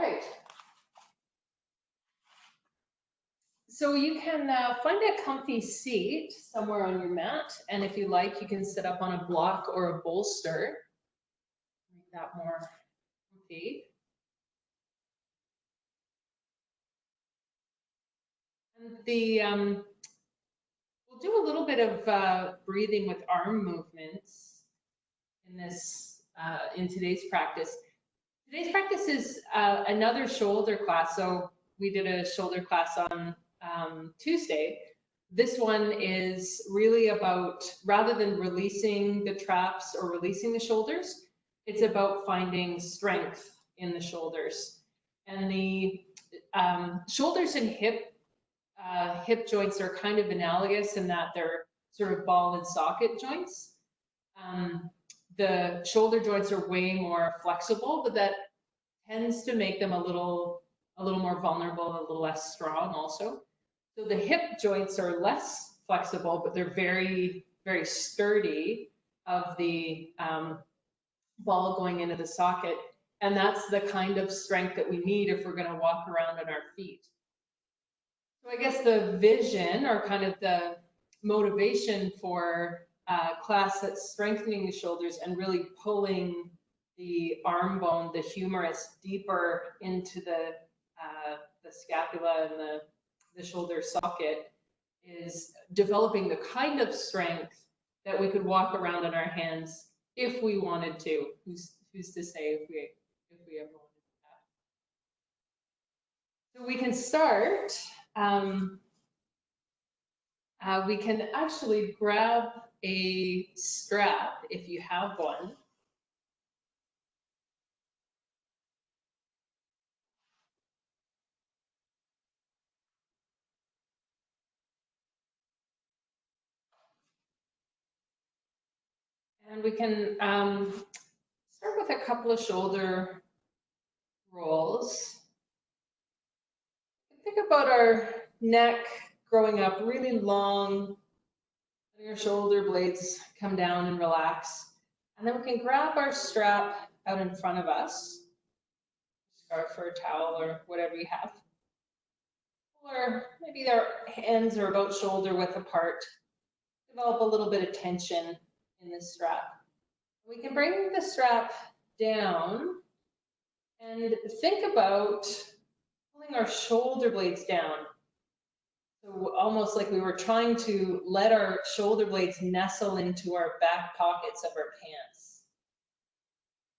right. So you can find a comfy seat somewhere on your mat, and if you like, you can sit up on a block or a bolster. Make that more comfy. And we'll do a little bit of breathing with arm movements in this in today's practice. Today's practice is another shoulder class. So we did a shoulder class on Tuesday. This one is really about, rather than releasing the traps or releasing the shoulders, it's about finding strength in the shoulders. And the shoulders and hip joints are kind of analogous in that they're sort of ball and socket joints. The shoulder joints are way more flexible, but that tends to make them a little more vulnerable, a little less strong also. So the hip joints are less flexible, but they're very, very sturdy of the ball going into the socket. And that's the kind of strength that we need if we're going to walk around on our feet. So I guess the vision, or kind of the motivation for class that's strengthening the shoulders and really pulling the arm bone, the humerus, deeper into the scapula and the shoulder socket, is developing the kind of strength that we could walk around on our hands if we wanted to. Who's to say if we ever wanted that? So we can start. We can actually grab a strap if you have one. And we can start with a couple of shoulder rolls. Think about our neck growing up really long. Your shoulder blades come down and relax. And then we can grab our strap out in front of us, scarf or a towel or whatever you have. Or maybe our hands are about shoulder width apart. Develop a little bit of tension in the strap. We can bring the strap down and think about pulling our shoulder blades down. So almost like we were trying to let our shoulder blades nestle into our back pockets of our pants.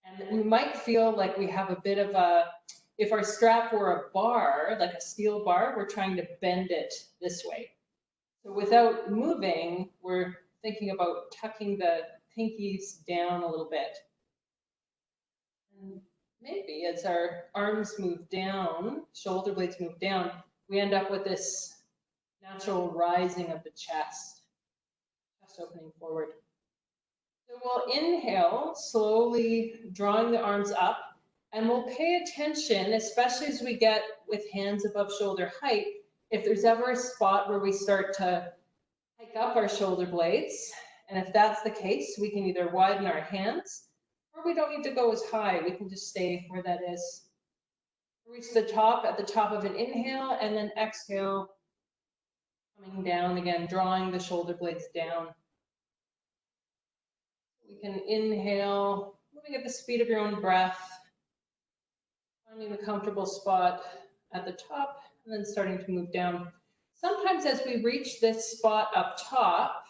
And we might feel like we have a bit of a, if our strap were a bar, like a steel bar, we're trying to bend it this way. So without moving, we're thinking about tucking the pinkies down a little bit. And maybe as our arms move down, shoulder blades move down, we end up with this natural rising of the chest opening forward. So we'll inhale, slowly drawing the arms up, and we'll pay attention, especially as we get with hands above shoulder height, if there's ever a spot where we start to hike up our shoulder blades. And if that's the case, we can either widen our hands, or we don't need to go as high. We can just stay where that is. Reach the top at the top of an inhale, and then exhale, coming down again, drawing the shoulder blades down. We can inhale, moving at the speed of your own breath, finding the comfortable spot at the top, and then starting to move down. Sometimes as we reach this spot up top,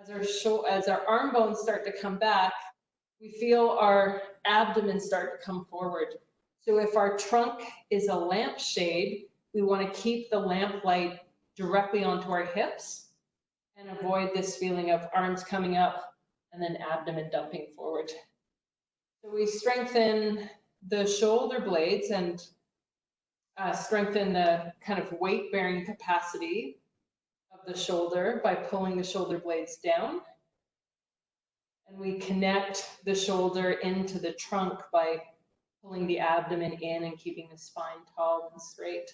as our arm bones start to come back, we feel our abdomen start to come forward. So if our trunk is a lampshade, we want to keep the lamp light directly onto our hips and avoid this feeling of arms coming up and then abdomen dumping forward. So we strengthen the shoulder blades and strengthen the kind of weight-bearing capacity of the shoulder by pulling the shoulder blades down. And we connect the shoulder into the trunk by pulling the abdomen in and keeping the spine tall and straight.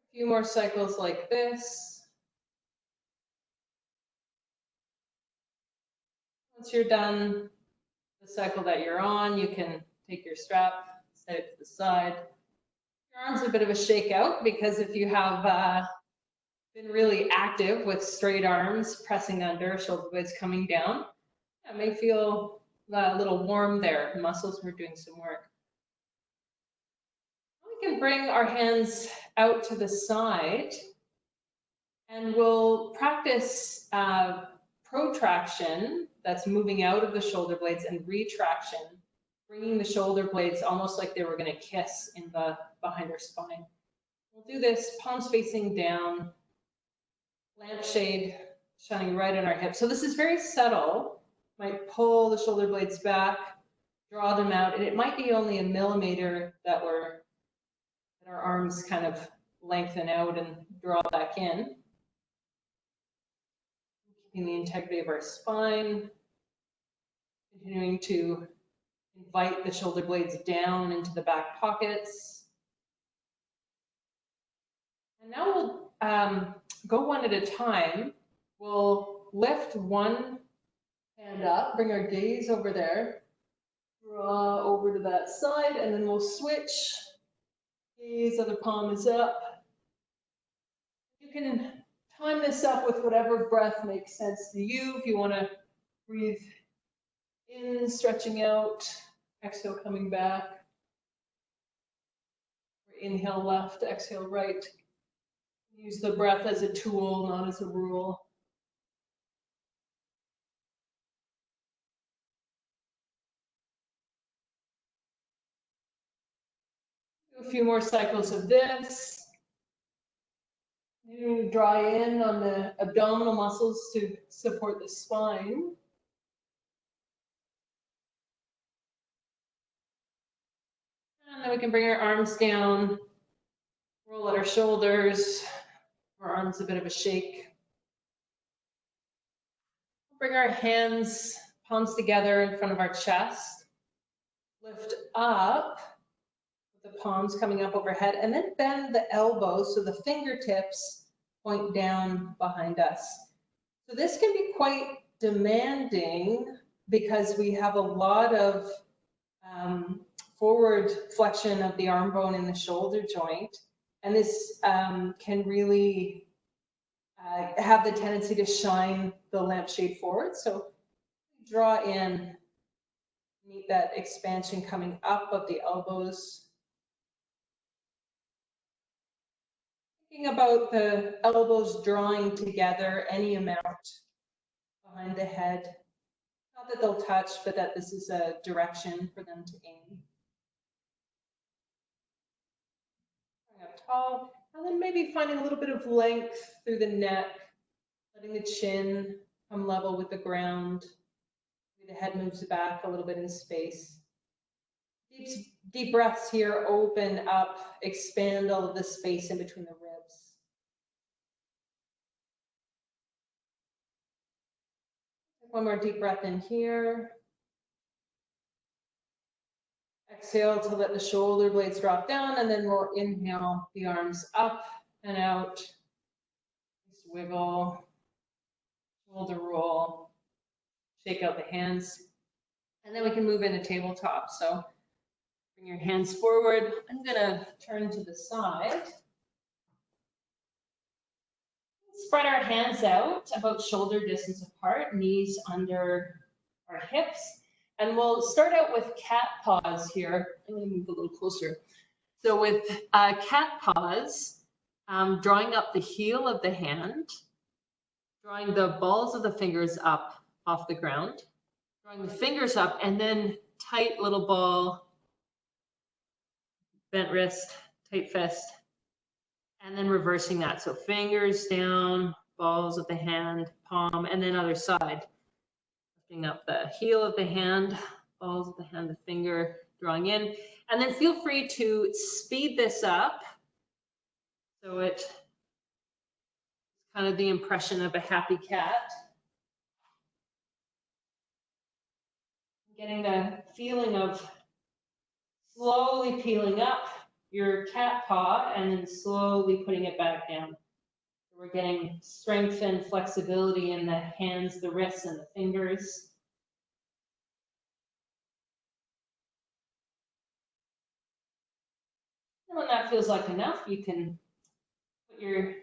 A few more cycles like this. Once you're done the cycle that you're on, you can take your strap, set it to the side. Your arm's a bit of a shakeout because if you have been really active with straight arms pressing under, shoulder blades coming down, it may feel a little warm there. The muscles were doing some work. We can bring our hands out to the side and we'll practice protraction, that's moving out of the shoulder blades, and retraction, bringing the shoulder blades almost like they were going to kiss in the behind our spine. We'll do this palms facing down, lampshade shining right on our hips. So this is very subtle. Might pull the shoulder blades back, draw them out, and it might be only a millimeter that our arms kind of lengthen out and draw back in. Keeping the integrity of our spine, continuing to invite the shoulder blades down into the back pockets. And now we'll go one at a time. We'll lift one hand up, bring our gaze over there, draw over to that side, and then we'll switch. Gaze, other palm is up. You can time this up with whatever breath makes sense to you. If you want to breathe in, stretching out, exhale, coming back. Or inhale left, exhale right. Use the breath as a tool, not as a rule. Do a few more cycles of this. You draw in on the abdominal muscles to support the spine. And then we can bring our arms down, roll at our shoulders, our arms a bit of a shake. Bring our hands, palms together in front of our chest. Lift up, with the palms coming up overhead, and then bend the elbows so the fingertips point down behind us. So this can be quite demanding because we have a lot of forward flexion of the arm bone in the shoulder joint. And this can really have the tendency to shine the lampshade forward. So draw in, meet that expansion coming up of the elbows. Thinking about the elbows drawing together any amount behind the head. Not that they'll touch, but that this is a direction for them to aim. Up tall, and then maybe finding a little bit of length through the neck, letting the chin come level with the ground. Maybe the head moves back a little bit in space. Deep breaths here, open up, expand all of the space in between the ribs. One more deep breath in here. Exhale to let the shoulder blades drop down, and then we'll inhale the arms up and out. Just wiggle, shoulder roll, shake out the hands, and then we can move into tabletop. So bring your hands forward. I'm gonna turn to the side. Spread our hands out about shoulder distance apart, knees under our hips. And we'll start out with cat paws here. I'm going to move a little closer. So with cat paws, drawing up the heel of the hand, drawing the balls of the fingers up off the ground, drawing the fingers up, and then tight little ball, bent wrist, tight fist, and then reversing that. So fingers down, balls of the hand, palm, and then other side. Lifting up the heel of the hand, balls of the hand, the finger, drawing in. And then feel free to speed this up. So it's kind of the impression of a happy cat. Getting the feeling of slowly peeling up your cat paw and then slowly putting it back down. We're getting strength and flexibility in the hands, the wrists, and the fingers. And when that feels like enough, you can put your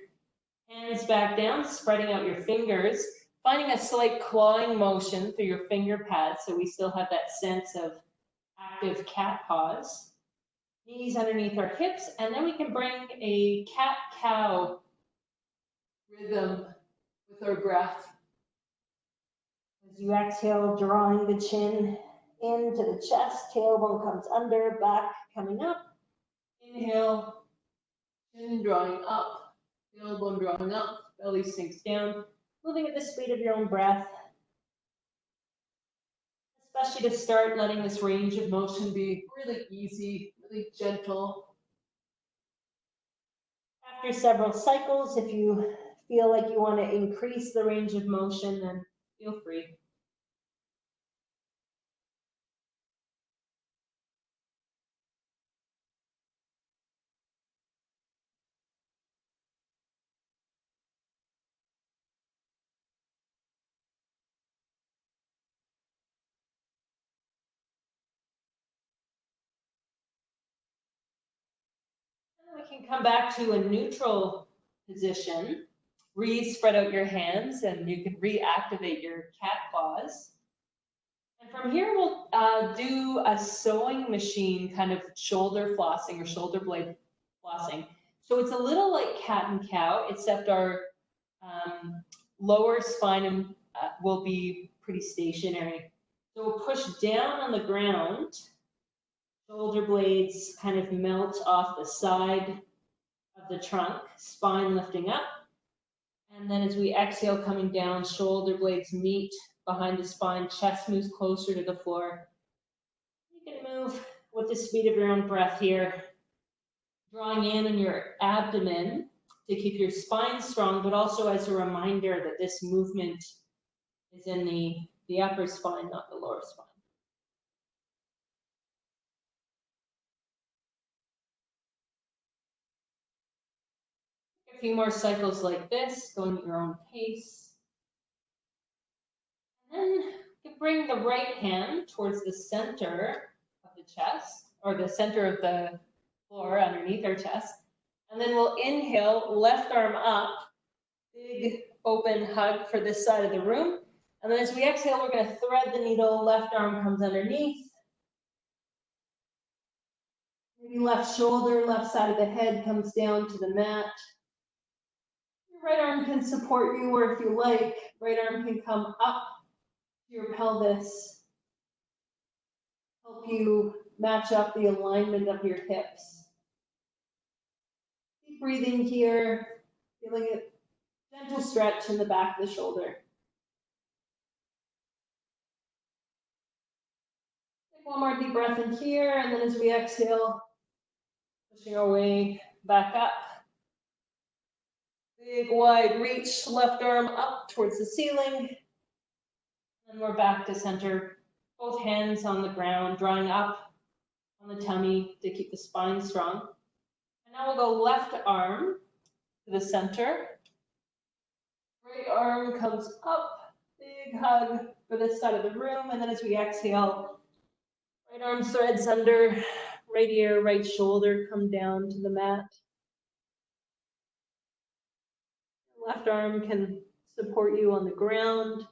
hands back down, spreading out your fingers, finding a slight clawing motion through your finger pads so we still have that sense of active cat paws. Knees underneath our hips, and then we can bring a cat-cow rhythm with our breath. As you exhale, drawing the chin into the chest, tailbone comes under, back coming up. Inhale, chin drawing up, tailbone drawing up, belly sinks down, moving at the speed of your own breath. Especially to start, letting this range of motion be really easy, really gentle. After several cycles, if you feel like you want to increase the range of motion, then feel free. And we can come back to a neutral position. Spread out your hands, and you can reactivate your cat paws. And from here, we'll do a sewing machine kind of shoulder flossing or shoulder blade flossing. So it's a little like cat and cow, except our lower spine will be pretty stationary. So we'll push down on the ground, shoulder blades kind of melt off the side of the trunk, spine lifting up. And then as we exhale, coming down, shoulder blades meet behind the spine, chest moves closer to the floor. You can move with the speed of your own breath here, drawing in on your abdomen to keep your spine strong, but also as a reminder that this movement is in the upper spine, not the lower spine. A few more cycles like this, going at your own pace. And then you can bring the right hand towards the center of the chest, or the center of the floor underneath our chest. And then we'll inhale, left arm up, big open hug for this side of the room. And then as we exhale, we're going to thread the needle, left arm comes underneath. Maybe left shoulder, left side of the head comes down to the mat. Your right arm can support you, or if you like, right arm can come up to your pelvis. Help you match up the alignment of your hips. Keep breathing here, feeling a gentle stretch in the back of the shoulder. Take one more deep breath in here, and then as we exhale, pushing our way back up. Big wide reach, left arm up towards the ceiling. And we're back to center. Both hands on the ground, drawing up on the tummy to keep the spine strong. And now we'll go left arm to the center. Right arm comes up, big hug for this side of the room. And then as we exhale, right arm threads under, right ear, right shoulder come down to the mat. Left arm can support you on the ground.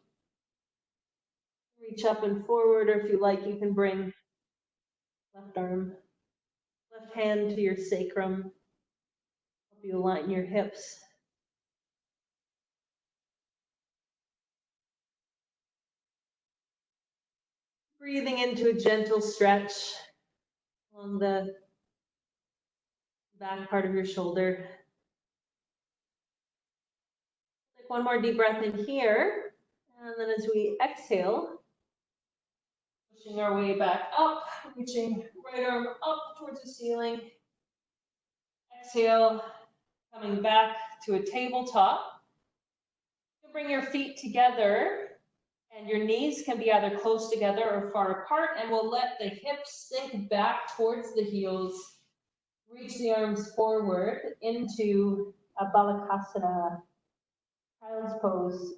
Reach up and forward, or if you like, you can bring left arm, left hand to your sacrum. Help you align your hips. Breathing into a gentle stretch along the back part of your shoulder. Take one more deep breath in here, and then as we exhale, pushing our way back up, reaching right arm up towards the ceiling. Exhale, coming back to a tabletop. You bring your feet together, and your knees can be either close together or far apart, and we'll let the hips sink back towards the heels. Reach the arms forward into a bakasana, child's pose.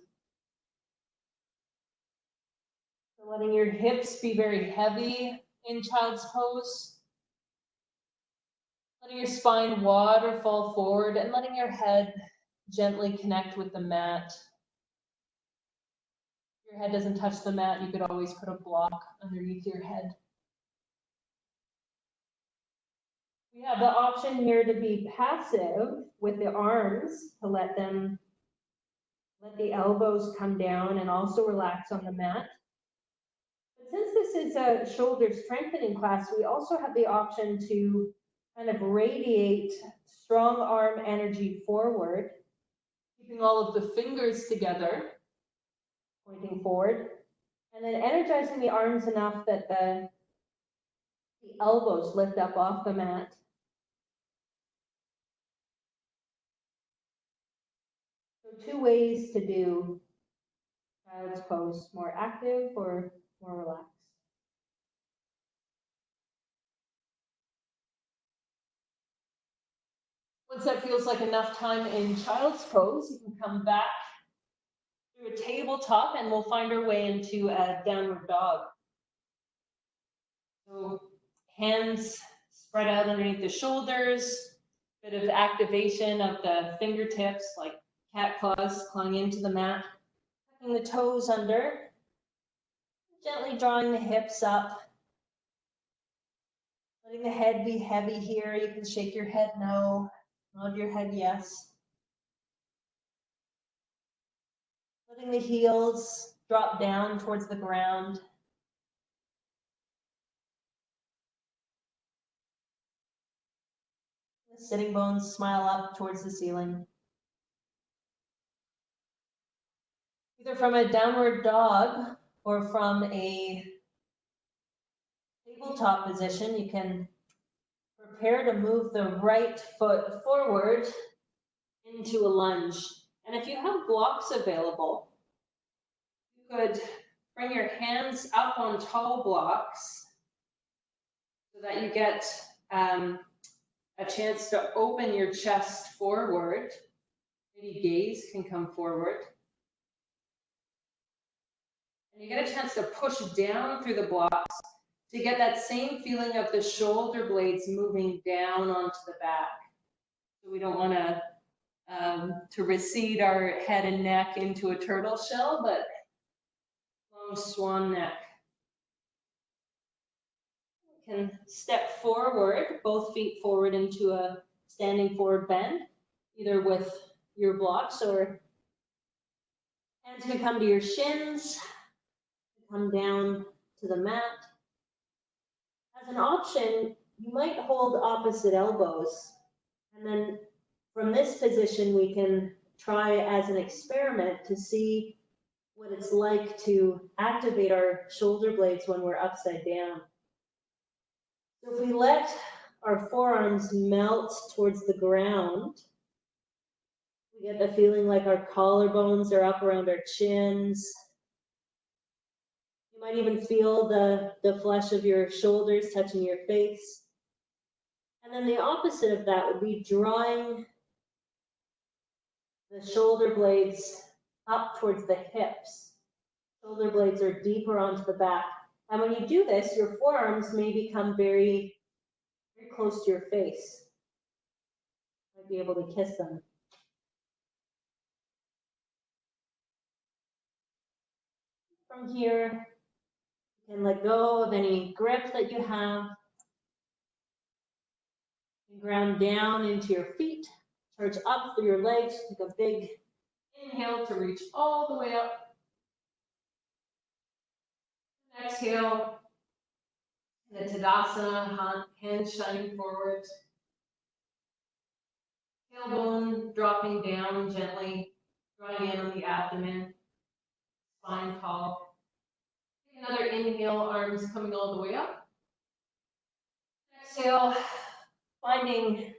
So letting your hips be very heavy in child's pose. Letting your spine waterfall forward and letting your head gently connect with the mat. If your head doesn't touch the mat, you could always put a block underneath your head. We have the option here to be passive with the arms, to let the elbows come down and also relax on the mat. But since this is a shoulder strengthening class, we also have the option to kind of radiate strong arm energy forward, keeping all of the fingers together, pointing forward, and then energizing the arms enough that the elbows lift up off the mat. So 2 ways to do child's pose, more active or more relaxed. Once that feels like enough time in child's pose, you can come back through a tabletop and we'll find our way into a downward dog. So hands spread out underneath the shoulders, bit of activation of the fingertips, like cat claws, clawing into the mat, tucking the toes under, gently drawing the hips up, letting the head be heavy here. You can shake your head no, nod your head yes. Letting the heels drop down towards the ground. The sitting bones smile up towards the ceiling. Either from a downward dog or from a tabletop position, you can prepare to move the right foot forward into a lunge. And if you have blocks available, you could bring your hands up on tall blocks so that you get a chance to open your chest forward. Maybe gaze can come forward. And you get a chance to push down through the blocks to get that same feeling of the shoulder blades moving down onto the back. So we don't want to recede our head and neck into a turtle shell, but long swan neck. You can step forward, both feet forward into a standing forward bend, either with your blocks or hands can come to your shins, come down to the mat. As an option, you might hold opposite elbows, and then from this position, we can try as an experiment to see what it's like to activate our shoulder blades when we're upside down. So if we let our forearms melt towards the ground, we get the feeling like our collarbones are up around our chins. You might even feel the flesh of your shoulders touching your face. And then the opposite of that would be drawing the shoulder blades up towards the hips. Shoulder blades are deeper onto the back. And when you do this, your forearms may become very, very close to your face. You might be able to kiss them. From here, you can let go of any grip that you have. You ground down into your feet, charge up through your legs, take a big inhale to reach all the way up. Exhale, the Tadasana, hands shining forward. Tailbone dropping down gently, drawing in on the abdomen, spine tall. Take another inhale, arms coming all the way up. Exhale, finding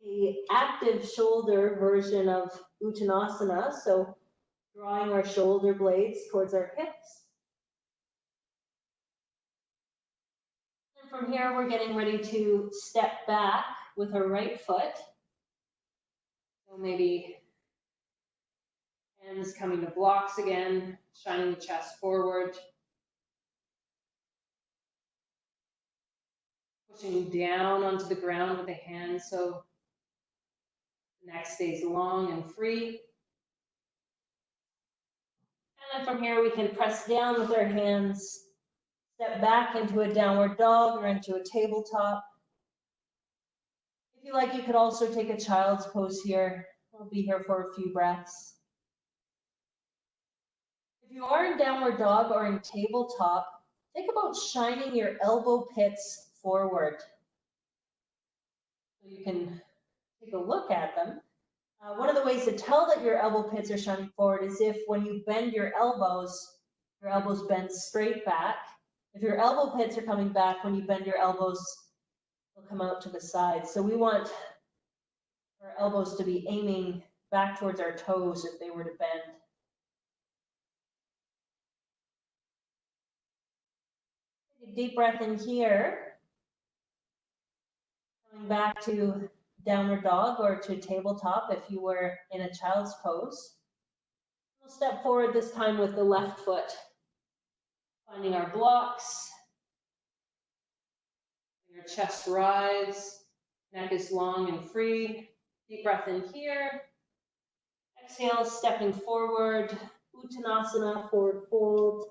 the active shoulder version of Uttanasana, so drawing our shoulder blades towards our hips. And from here, we're getting ready to step back with our right foot. So maybe hands coming to blocks again, shining the chest forward. pushing down onto the ground with the hands so the neck stays long and free. And then from here, we can press down with our hands, step back into a downward dog or into a tabletop. If you like, you could also take a child's pose here. We'll be here for a few breaths. If you are in downward dog or in tabletop, think about shining your elbow pits forward. So you can take a look at them. One of the ways to tell that your elbow pits are shining forward is if when you bend your elbows bend straight back. If your elbow pits are coming back, when you bend your elbows, they'll come out to the side. So we want our elbows to be aiming back towards our toes if they were to bend. Take a deep breath in here. Coming back to downward dog or to tabletop if you were in a child's pose. We'll step forward this time with the left foot, finding our blocks. Your chest rise, neck is long and free. Deep breath in here. Exhale, stepping forward, Uttanasana, forward fold.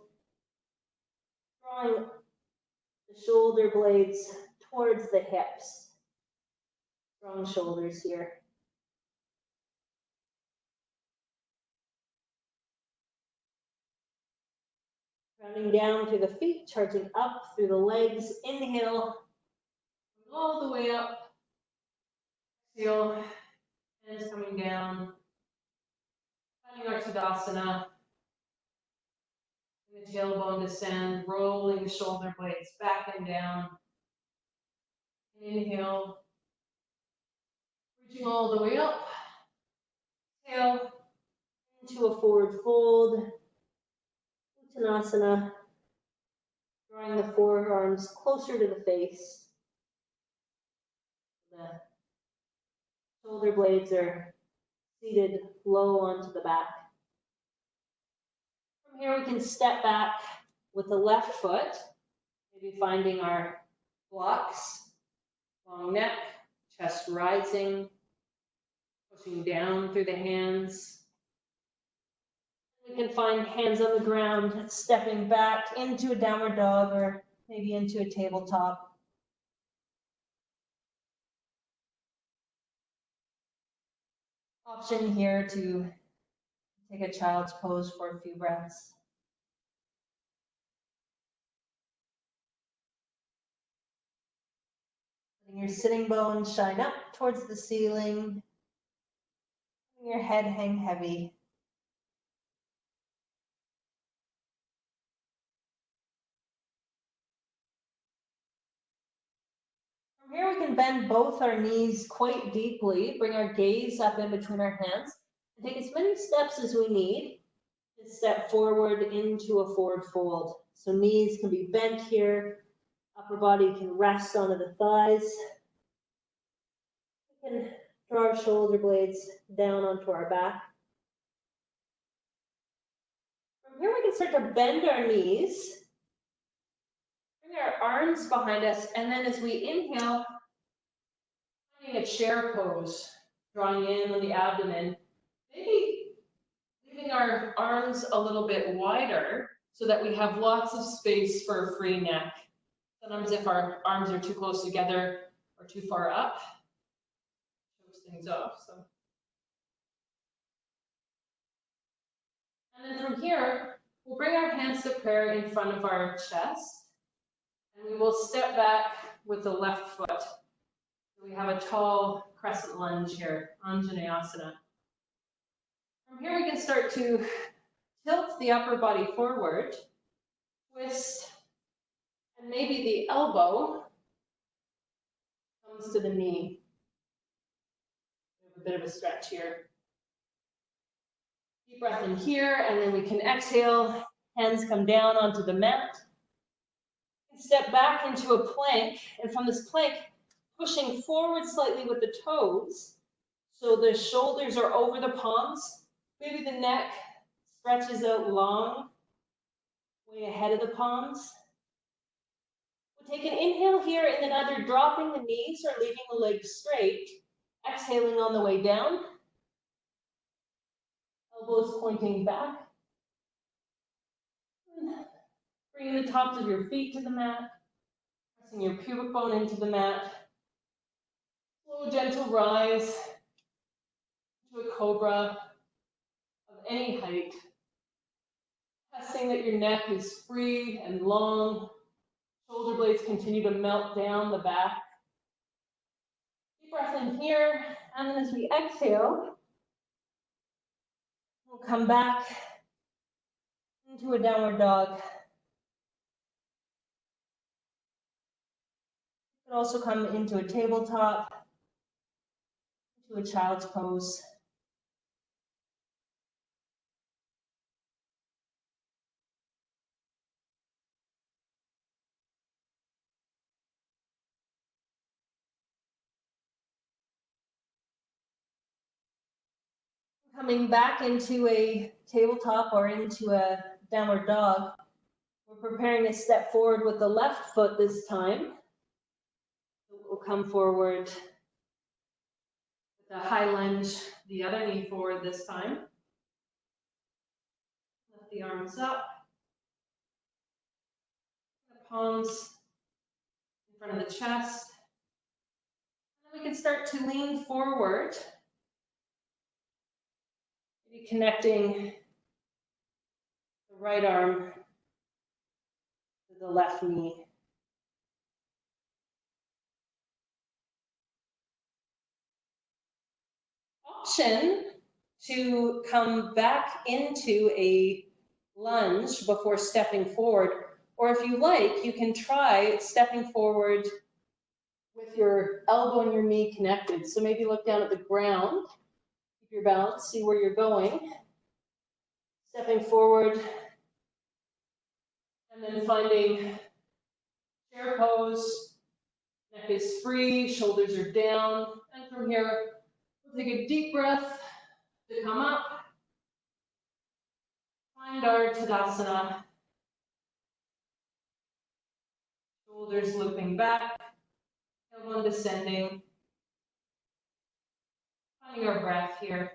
Drawing the shoulder blades towards the hips. Strong shoulders here. Rounding down through the feet, charging up through the legs. Inhale, all the way up. Exhale, hands coming down. Finding our Tadasana. And the tailbone descend, rolling the shoulder blades back and down. Inhale, reaching all the way up. Exhale, into a forward fold. Uttanasana, drawing the forearms closer to the face. The shoulder blades are seated low onto the back. From here, we can step back with the left foot, maybe finding our blocks, long neck, chest rising, pushing down through the hands. We can find hands on the ground, stepping back into a downward dog or maybe into a tabletop. Option here to take a child's pose for a few breaths. Letting your sitting bones shine up towards the ceiling. Letting your head hang heavy. From here, we can bend both our knees quite deeply, bring our gaze up in between our hands, and take as many steps as we need to step forward into a forward fold. So knees can be bent here, upper body can rest onto the thighs. We can draw our shoulder blades down onto our back. From here, we can start to bend our knees. Bring our arms behind us, and then as we inhale, finding a chair pose, drawing in on the abdomen, maybe leaving our arms a little bit wider so that we have lots of space for a free neck. Sometimes if our arms are too close together or too far up, it shows things off. And then from here, we'll bring our hands to prayer in front of our chest. And we will step back with the left foot. So we have a tall crescent lunge here, Anjaneyasana. From here, we can start to tilt the upper body forward, twist, and maybe the elbow comes to the knee. We have a bit of a stretch here. Deep breath in here, and then we can exhale. Hands come down onto the mat. Step back into a plank, and from this plank, pushing forward slightly with the toes, so the shoulders are over the palms. Maybe the neck stretches out long, way ahead of the palms. We'll take take an inhale here and then either dropping the knees or leaving the legs straight, exhaling on the way down, elbows pointing back. Bringing the tops of your feet to the mat, pressing your pubic bone into the mat. Slow, gentle rise to a cobra of any height. Testing that your neck is free and long. Shoulder blades continue to melt down the back. Deep breath in here, and then as we exhale, we'll come back into a downward dog. You can also come into a tabletop, into a child's pose. Coming back into a tabletop or into a downward dog, we're preparing to step forward with the left foot this time. We'll come forward with a high lunge, the other knee forward this time. Lift the arms up. The palms in front of the chest. And then we can start to lean forward. Maybe connecting the right arm to the left knee. Option to come back into a lunge before stepping forward, or if you like, you can try stepping forward with your elbow and your knee connected. So maybe look down at the ground, keep your balance, see where you're going, stepping forward, and then finding chair pose. Neck is free, shoulders are down, and from here, we'll take a deep breath to come up. Find our Tadasana. Shoulders looping back, tailbone descending. Finding our breath here.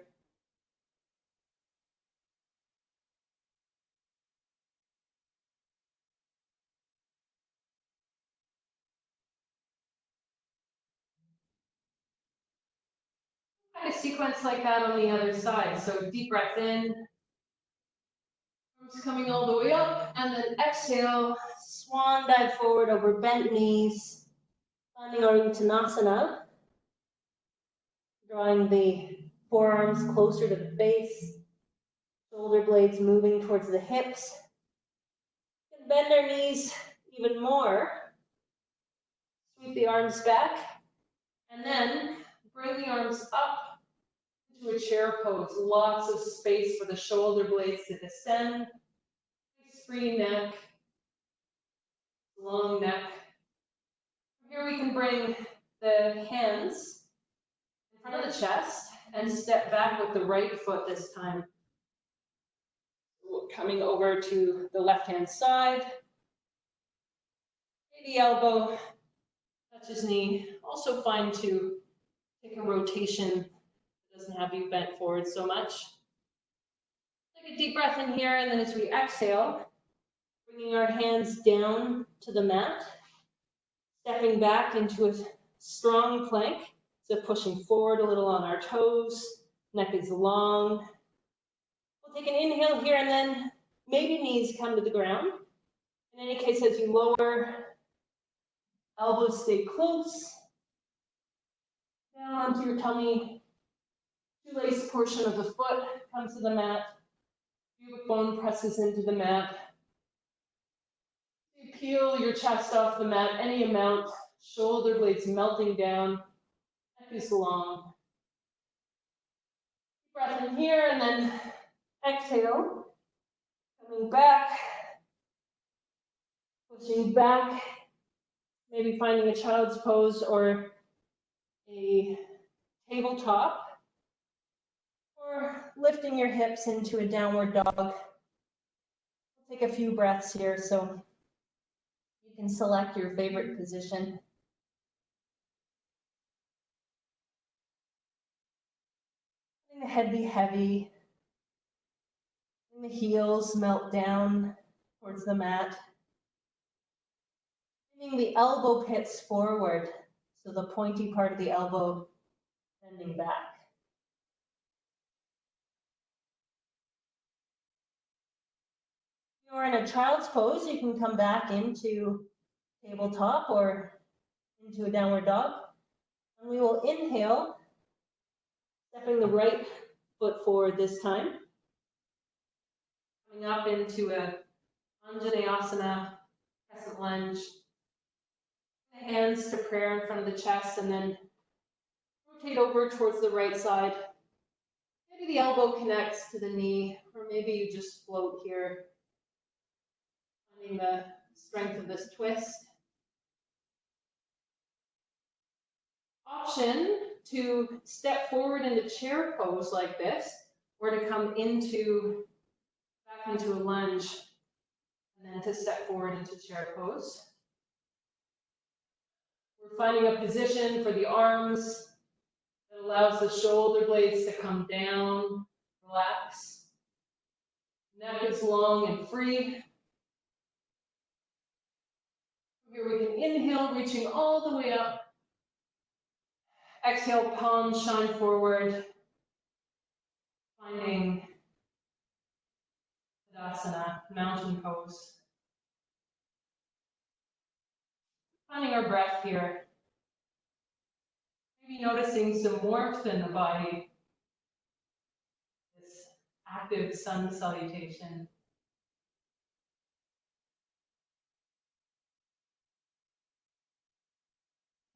Kind of sequence like that on the other side. So deep breath in, arms coming all the way up, and then exhale, swan dive forward over bent knees, finding our Uttanasana, drawing the forearms closer to the base, shoulder blades moving towards the hips. You can bend our knees even more, sweep the arms back, and then bring the arms up into a chair pose. Lots of space for the shoulder blades to descend. Nice free neck, long neck. Here we can bring the hands in front of the chest and step back with the right foot this time. Coming over to the left-hand side. Maybe elbow touches knee. Also fine to take a rotation that doesn't have you bent forward so much. Take a deep breath in here, and then as we exhale, bringing our hands down to the mat, stepping back into a strong plank. So pushing forward a little on our toes, neck is long. We'll take an inhale here, and then maybe knees come to the ground. In any case, as you lower, elbows stay close. Down onto your tummy. Shoelace portion of the foot comes to the mat. Pubic bone presses into the mat. You peel your chest off the mat any amount. Shoulder blades melting down. Neck is long. Breath in here, and then exhale. Coming back. Pushing back. Maybe finding a child's pose or a tabletop. Or lifting your hips into a downward dog. We'll take a few breaths here. So you can select your favorite position. Letting the head be heavy. Letting the heels melt down towards the mat. Bringing the elbow pits forward, so the pointy part of the elbow bending back. If you're in a child's pose, you can come back into tabletop or into a downward dog. And we will inhale, stepping the right foot forward this time. Coming up into a Anjaneyasana, crescent lunge. The hands to prayer in front of the chest, and then rotate over towards the right side. Maybe the elbow connects to the knee, or maybe you just float here, finding the strength of this twist. Option to step forward into chair pose like this, or to come back into a lunge, and then to step forward into chair pose. We're finding a position for the arms that allows the shoulder blades to come down, relax. Neck is long and free. Here we can inhale, reaching all the way up. Exhale, palms shine forward. Finding Tadasana, mountain pose. Finding our breath here. Maybe noticing some warmth in the body. This active sun salutation.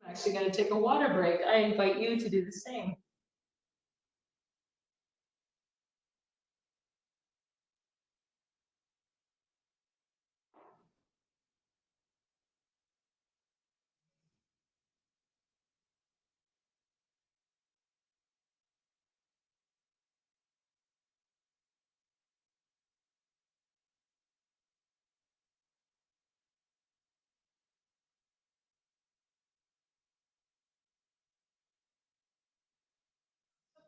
I'm actually going to take a water break. I invite you to do the same.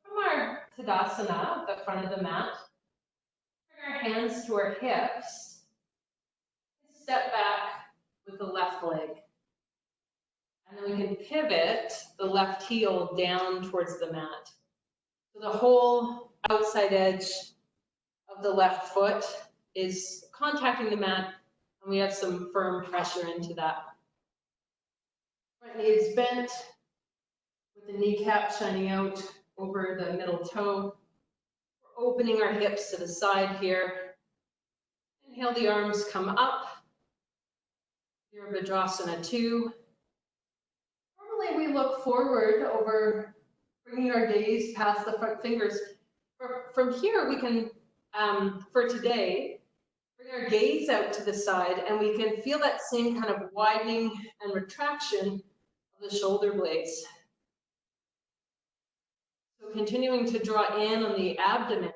From our Tadasana, the front of the mat, bring our hands to our hips, and step back with the left leg. And then we can pivot the left heel down towards the mat. So the whole outside edge of the left foot is contacting the mat, and we have some firm pressure into that. Front knee is bent, with the kneecap shining out over the middle toe. We're opening our hips to the side here. Inhale, the arms come up. Virabhadrasana 2. Normally we look forward over bringing our gaze past the front fingers. From here we can, for today, bring our gaze out to the side, and we can feel that same kind of widening and retraction of the shoulder blades. So continuing to draw in on the abdomen,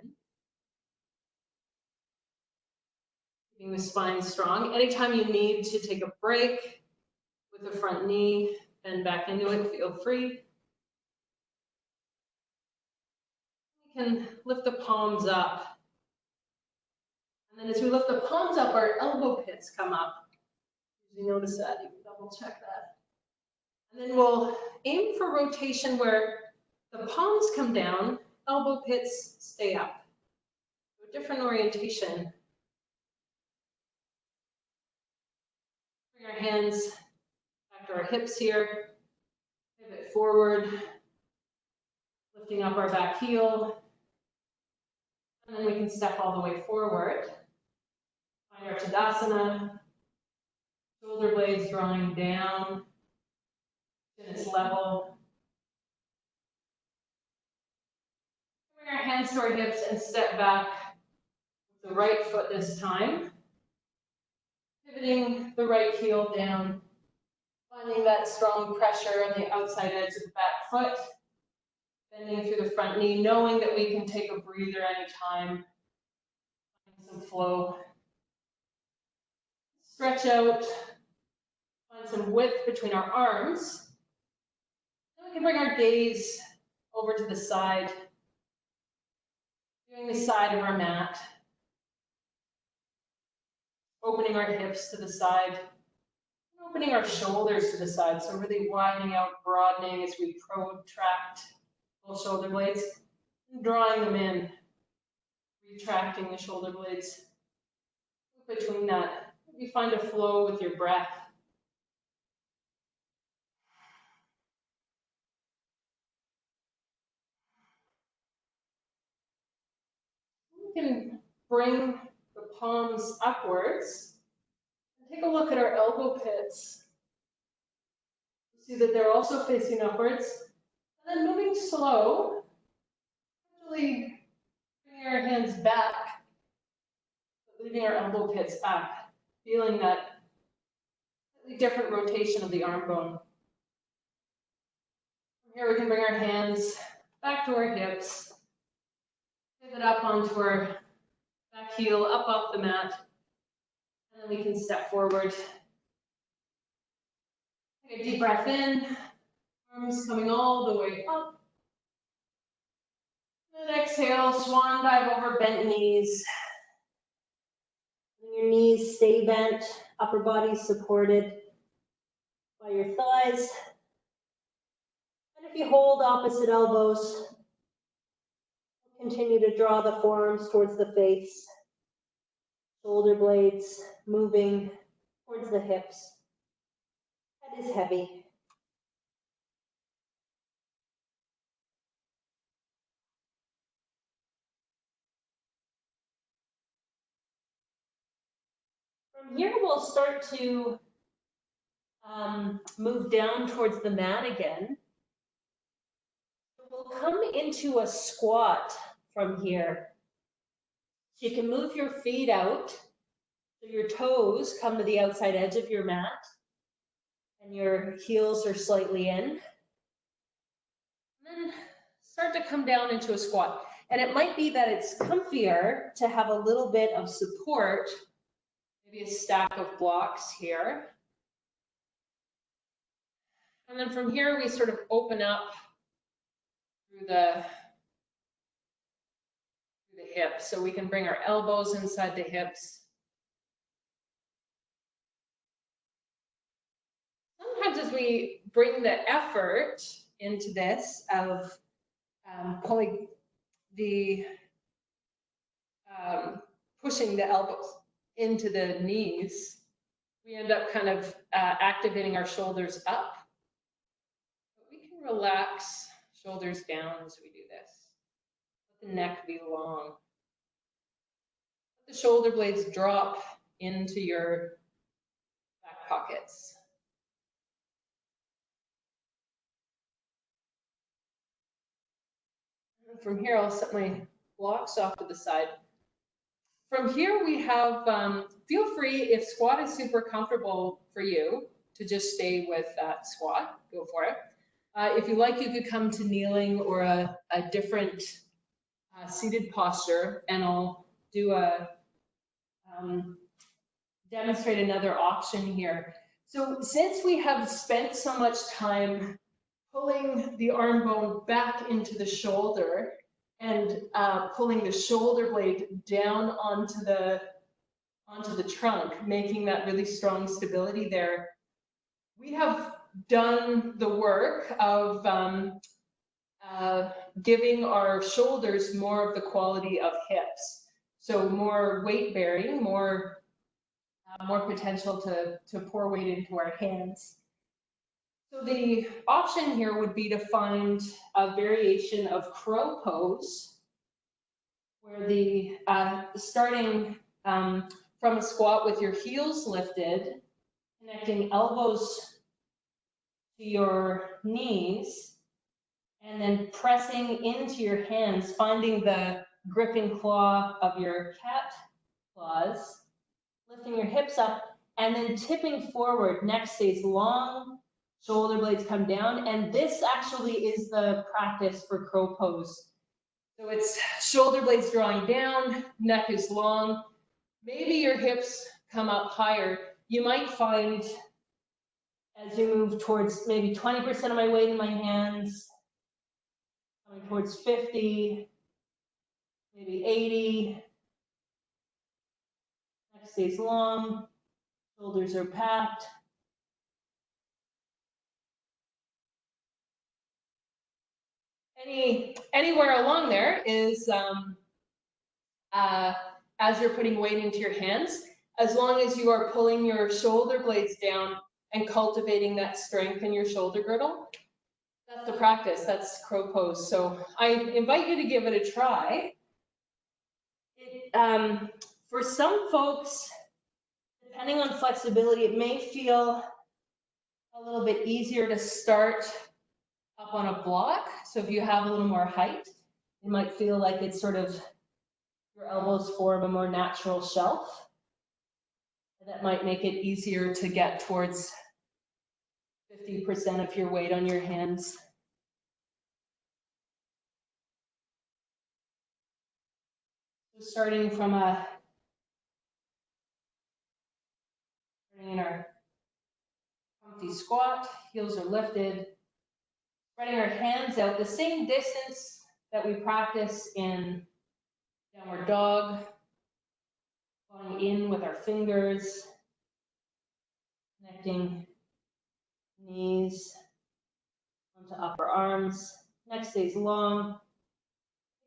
keeping the spine strong. Anytime you need to take a break with the front knee, bend back into it, feel free. We can lift the palms up. And then as we lift the palms up, our elbow pits come up. Did you notice that? You can double check that. And then we'll aim for rotation where the palms come down, elbow pits stay up. So a different orientation. Bring our hands back to our hips here. Pivot forward, lifting up our back heel. And then we can step all the way forward. Find our Tadasana. Shoulder blades drawing down. Chin is level. Bring our hands to our hips and step back with the right foot this time. Pivoting the right heel down. Finding that strong pressure on the outside edge of the back foot. Bending through the front knee, knowing that we can take a breather anytime. Find some flow. Stretch out. some width between our arms. Then we can bring our gaze over to the side, doing the side of our mat, opening our hips to the side, opening our shoulders to the side, so really widening out, broadening as we protract both shoulder blades, drawing them in, retracting the shoulder blades. Between that, you find a flow with your breath. We can bring the palms upwards and take a look at our elbow pits. See that they're also facing upwards. And then moving slow, actually bringing our hands back, leaving our elbow pits up, feeling that slightly different rotation of the arm bone. From here we can bring our hands back to our hips, pivot up onto our back heel, up off the mat, and then we can step forward. Take a deep breath in, arms coming all the way up. And exhale, swan dive over bent knees. And your knees stay bent, upper body supported by your thighs. And if you hold opposite elbows, continue to draw the forearms towards the face, shoulder blades moving towards the hips. Head is heavy. From here, we'll start to move down towards the mat again. We'll come into a squat from here. So you can move your feet out, so your toes come to the outside edge of your mat, and your heels are slightly in. And then start to come down into a squat. And it might be that it's comfier to have a little bit of support, maybe a stack of blocks here. And then from here, we sort of open up through the hips. So we can bring our elbows inside the hips. Sometimes as we bring the effort into this of pulling the, pushing the elbows into the knees, we end up kind of activating our shoulders up. But we can relax shoulders down as we do this. Let the neck be long. Let the shoulder blades drop into your back pockets. And from here, I'll set my blocks off to the side. From here, we have, feel free, if squat is super comfortable for you, to just stay with that squat, go for it. If you like, you could come to kneeling or a different seated posture, and I'll do demonstrate another option here. So since we have spent so much time pulling the arm bone back into the shoulder and pulling the shoulder blade down onto the trunk, making that really strong stability there, we have done the work of giving our shoulders more of the quality of hips. So more weight bearing, more potential to pour weight into our hands. So the option here would be to find a variation of crow pose, where the starting from a squat with your heels lifted, connecting elbows to your knees, and then pressing into your hands, finding the gripping claw of your cat claws, lifting your hips up, and then tipping forward. Neck stays long, shoulder blades come down, and this actually is the practice for crow pose. So it's shoulder blades drawing down, neck is long, maybe your hips come up higher. You might find As you move towards maybe 20% of my weight in my hands, coming towards 50, maybe 80. Neck stays long, shoulders are packed. Anywhere along there is, as you're putting weight into your hands, as long as you are pulling your shoulder blades down and cultivating that strength in your shoulder girdle, that's the practice, that's crow pose. So I invite you to give it a try. For some folks, depending on flexibility, it may feel a little bit easier to start up on a block. So if you have a little more height, it might feel like it's sort of, your elbows form a more natural shelf. That might make it easier to get towards 50% of your weight on your hands. So starting in our comfy squat, heels are lifted, spreading our hands out the same distance that we practice in downward dog, going in with our fingers, connecting knees onto upper arms. Neck stays long,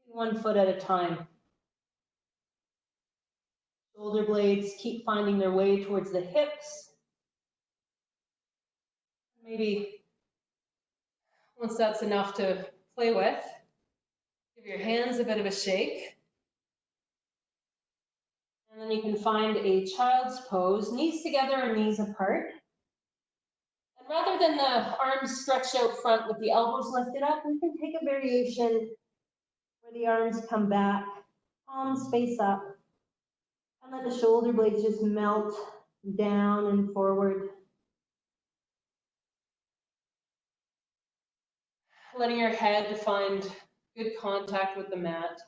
1 foot at a time. Shoulder blades keep finding their way towards the hips. Maybe once that's enough to play with, give your hands a bit of a shake. And then you can find a child's pose, knees together and knees apart. And rather than the arms stretched out front with the elbows lifted up, we can take a variation where the arms come back, palms face up, and let the shoulder blades just melt down and forward. Letting your head find good contact with the mat.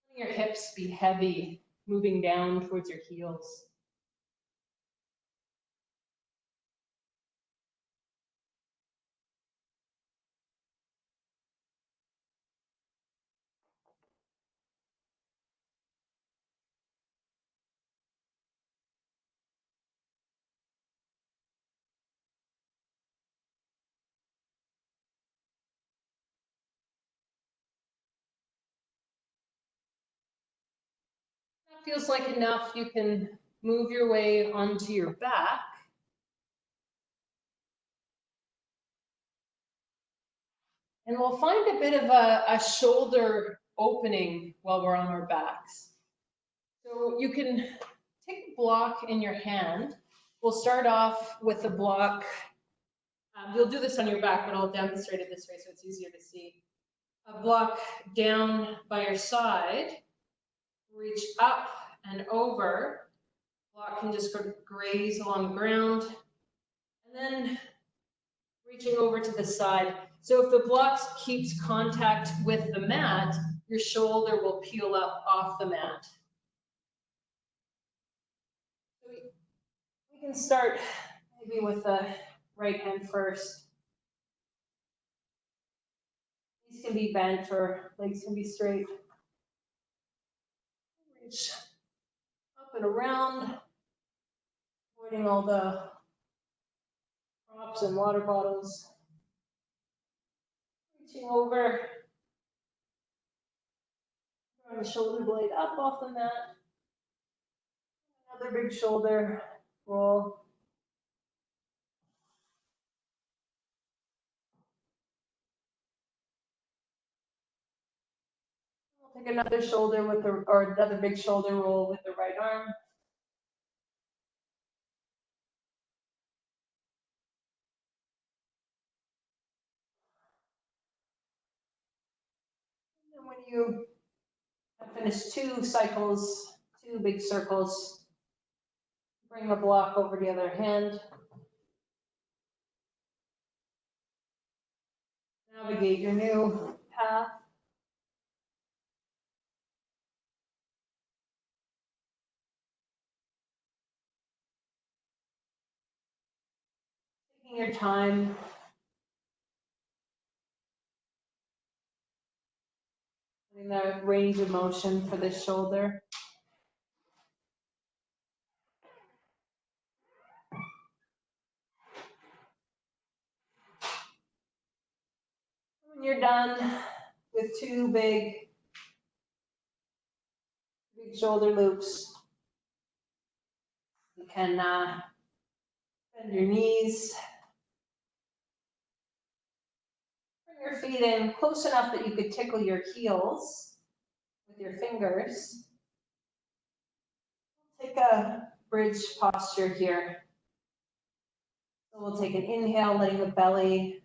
Letting your hips be heavy, moving down towards your heels. That feels like enough. You can move your way onto your back. And we'll find a bit of a shoulder opening while we're on our backs. So you can take a block in your hand. We'll start off with the block. You'll do this on your back, but I'll demonstrate it this way so it's easier to see. A block down by your side, reach up and over. Block can just graze along the ground. And then reaching over to the side. So if the block keeps contact with the mat, your shoulder will peel up off the mat. So we can start maybe with the right hand first. Knees can be bent or legs can be straight. Reach up and around, avoiding all the props and water bottles. Reaching over, throwing the shoulder blade up off the mat. Another big shoulder roll. We'll take another shoulder with the, or another big shoulder roll with the right arm. And when you have finished 2 cycles, 2 big circles, bring the block over the other hand. Navigate your new path. Taking your time. Getting the range of motion for the shoulder. When you're done with two big shoulder loops, you can bend your knees. Bring your feet in close enough that you could tickle your heels with your fingers. Take a bridge posture here. So we'll take an inhale, letting the belly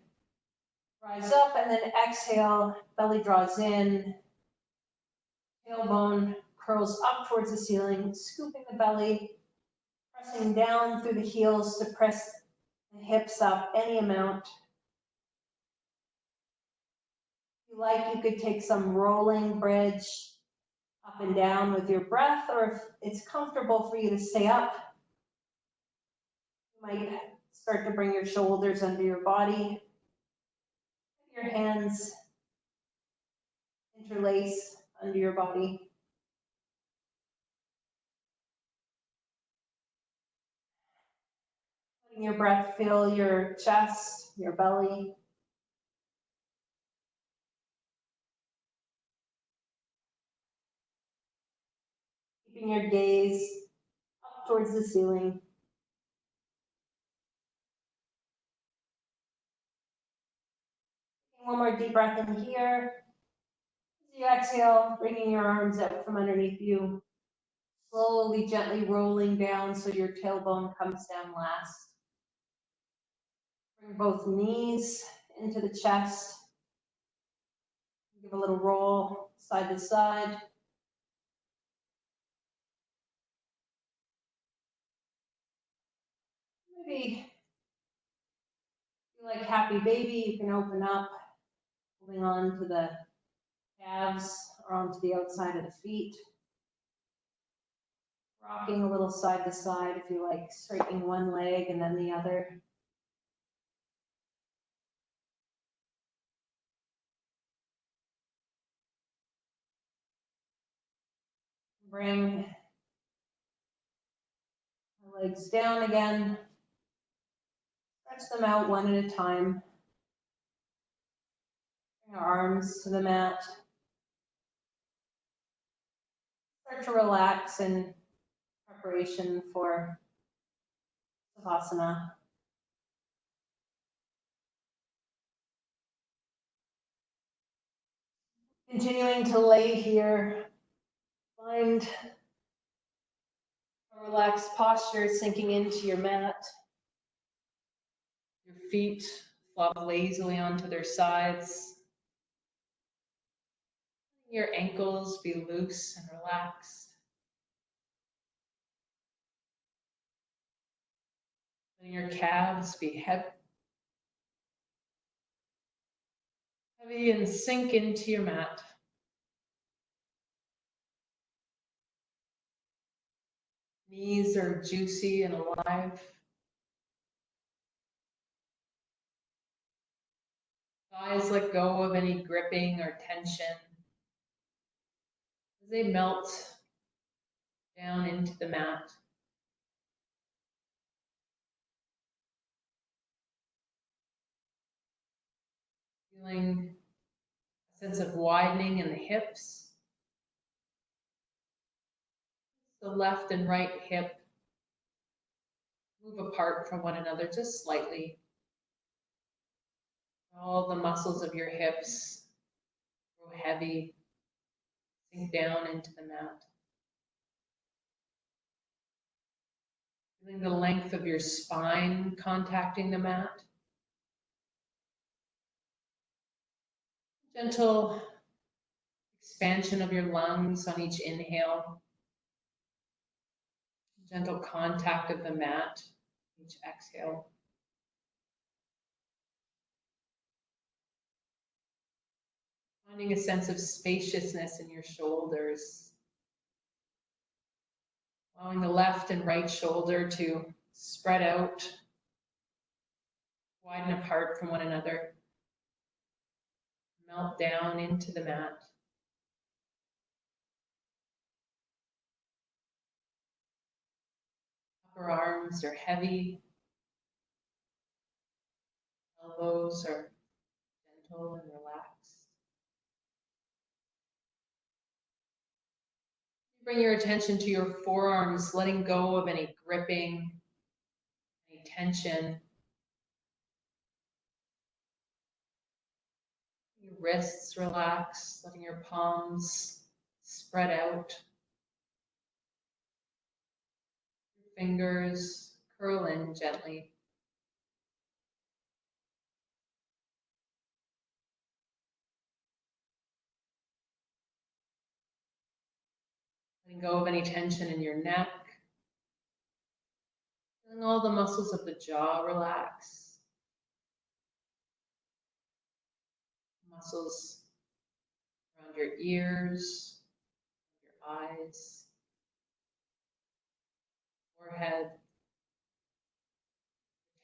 rise up, and then exhale, belly draws in, tailbone curls up towards the ceiling, scooping the belly, pressing down through the heels to press the hips up any amount. If you like, you could take some rolling bridge up and down with your breath, or if it's comfortable for you to stay up, you might start to bring your shoulders under your body. Your hands interlace under your body. Letting your breath fill your chest, your belly. Keeping your gaze up towards the ceiling. Taking one more deep breath in here. As you exhale, bringing your arms out from underneath you. Slowly, gently rolling down so your tailbone comes down last. Bring both knees into the chest. Give a little roll side to side. Maybe feel like happy baby, you can open up, holding on to the calves or onto the outside of the feet. Rocking a little side to side if you like, straightening one leg and then the other. Bring the legs down again. Stretch them out one at a time. Bring our arms to the mat. Start to relax in preparation for Savasana. Continuing to lay here, find a relaxed posture sinking into your mat. Your feet flop lazily onto their sides. Your ankles be loose and relaxed. And your calves be heavy and sink into your mat. Knees are juicy and alive. Thighs let go of any gripping or tension as they melt down into the mat. Feeling a sense of widening in the hips. The left and right hip move apart from one another just slightly. All the muscles of your hips grow heavy, sink down into the mat. Feeling the length of your spine contacting the mat. Gentle expansion of your lungs on each inhale. Gentle contact of the mat, each exhale. Finding a sense of spaciousness in your shoulders. Allowing the left and right shoulder to spread out. widen apart from one another, melt down into the mat. Upper arms are heavy, elbows are gentle and relaxed. Bring your attention to your forearms, letting go of any gripping, any tension. Your wrists relax, letting your palms spread out. Your fingers curl in gently. Letting go of any tension in your neck. Feeling all the muscles of the jaw relax. Muscles around your ears, your eyes, forehead,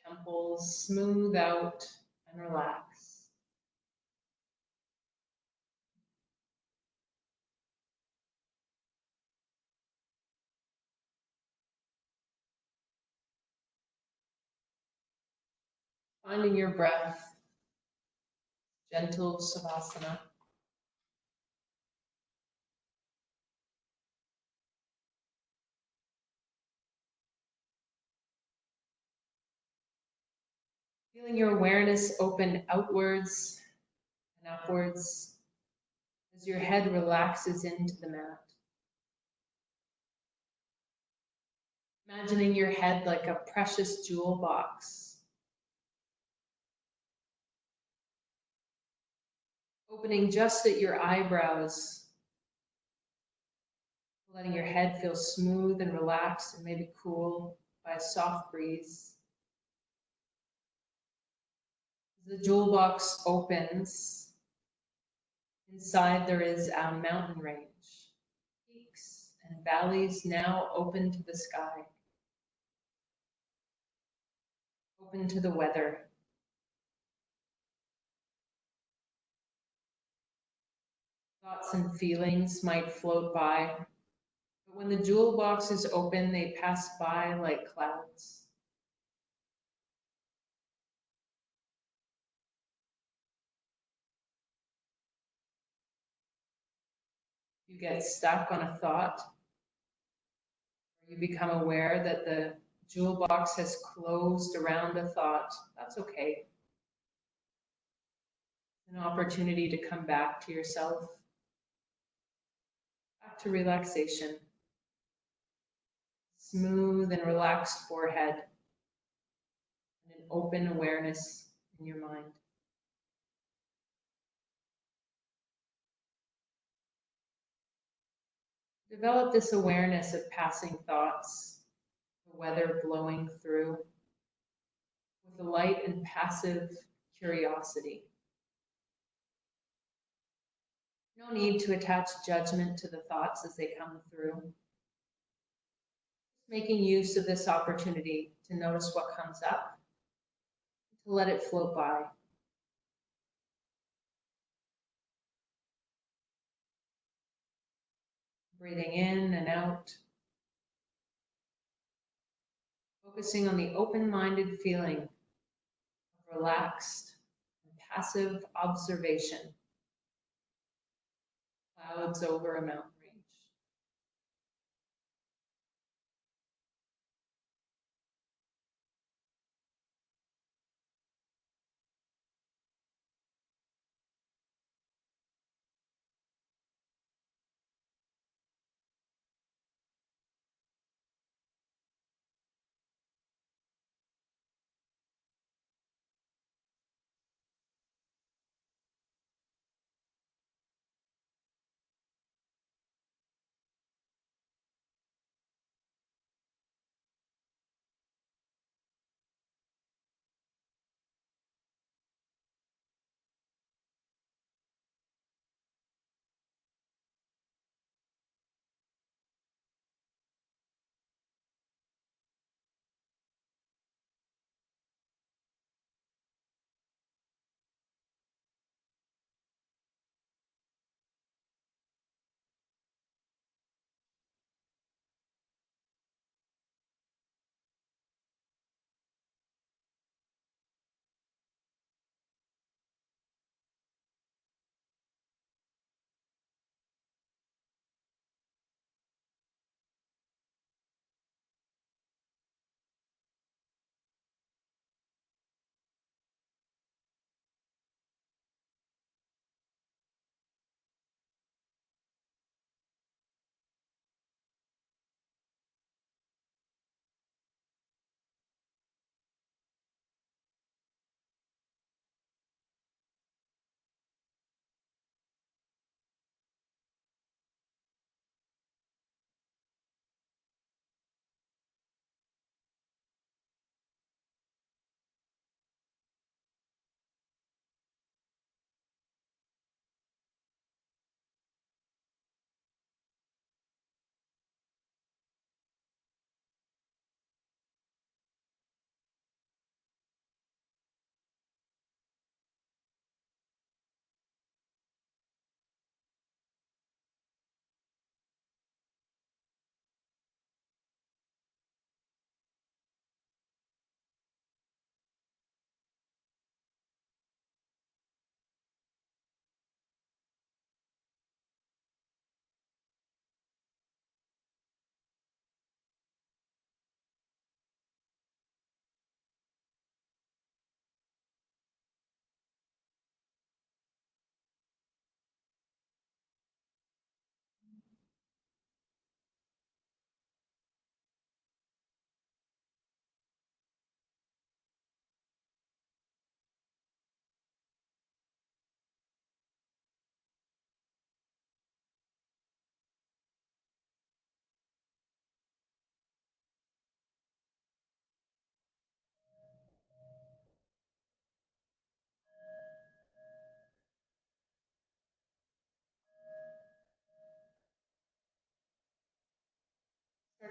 temples, smooth out and relax. Finding your breath, gentle savasana. Feeling your awareness open outwards and upwards as your head relaxes into the mat. Imagining your head like a precious jewel box. Opening just at your eyebrows, letting your head feel smooth and relaxed and maybe cool by a soft breeze. As the jewel box opens, inside there is a mountain range, peaks and valleys now open to the sky, open to the weather. Thoughts and feelings might float by, but when the jewel box is open, they pass by like clouds. You get stuck on a thought, or you become aware that the jewel box has closed around a thought, that's okay. An opportunity to come back to yourself, back to relaxation. Smooth and relaxed forehead, and an open awareness in your mind. Develop this awareness of passing thoughts, the weather blowing through, with a light and passive curiosity. No need to attach judgment to the thoughts as they come through. Making use of this opportunity to notice what comes up, to let it float by. Breathing in and out. Focusing on the open-minded feeling of relaxed and passive observation. Clouds over a mountain range.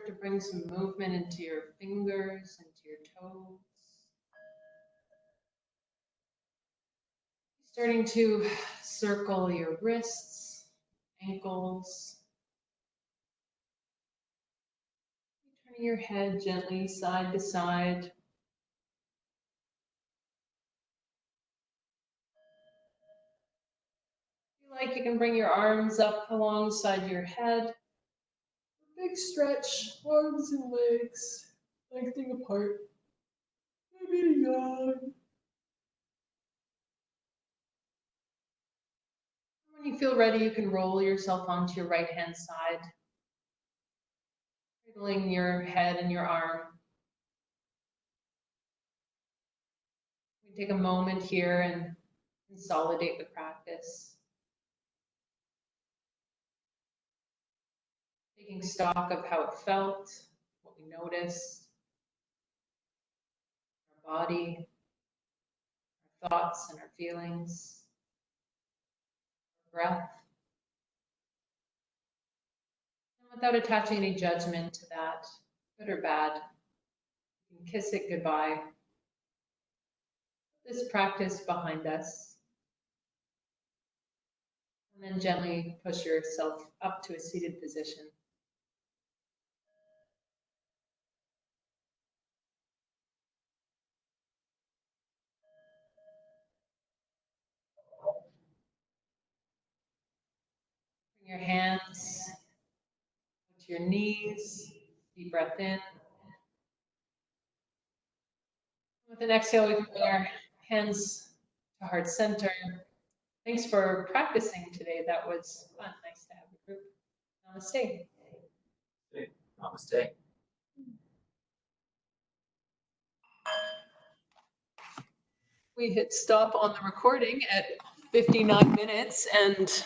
to bring some movement into your fingers, into your toes. Starting to circle your wrists, ankles. Turning your head gently side to side. If you like, you can bring your arms up alongside your head. Big stretch, arms and legs lengthening apart. Maybe a yawn. When you feel ready, you can roll yourself onto your right hand side, cradling your head and your arm. We take a moment here and consolidate the practice. Taking stock of how it felt, what we noticed, our body, our thoughts and our feelings, our breath. And without attaching any judgment to that, good or bad, you can kiss it goodbye. Put this practice behind us. And then gently push yourself up to a seated position. Bring your hands to your knees. Deep breath in. With an exhale, we can bring our hands to heart center. Thanks for practicing today. That was fun. Nice to have a group. Namaste. Namaste. We hit stop on the recording at 59 minutes and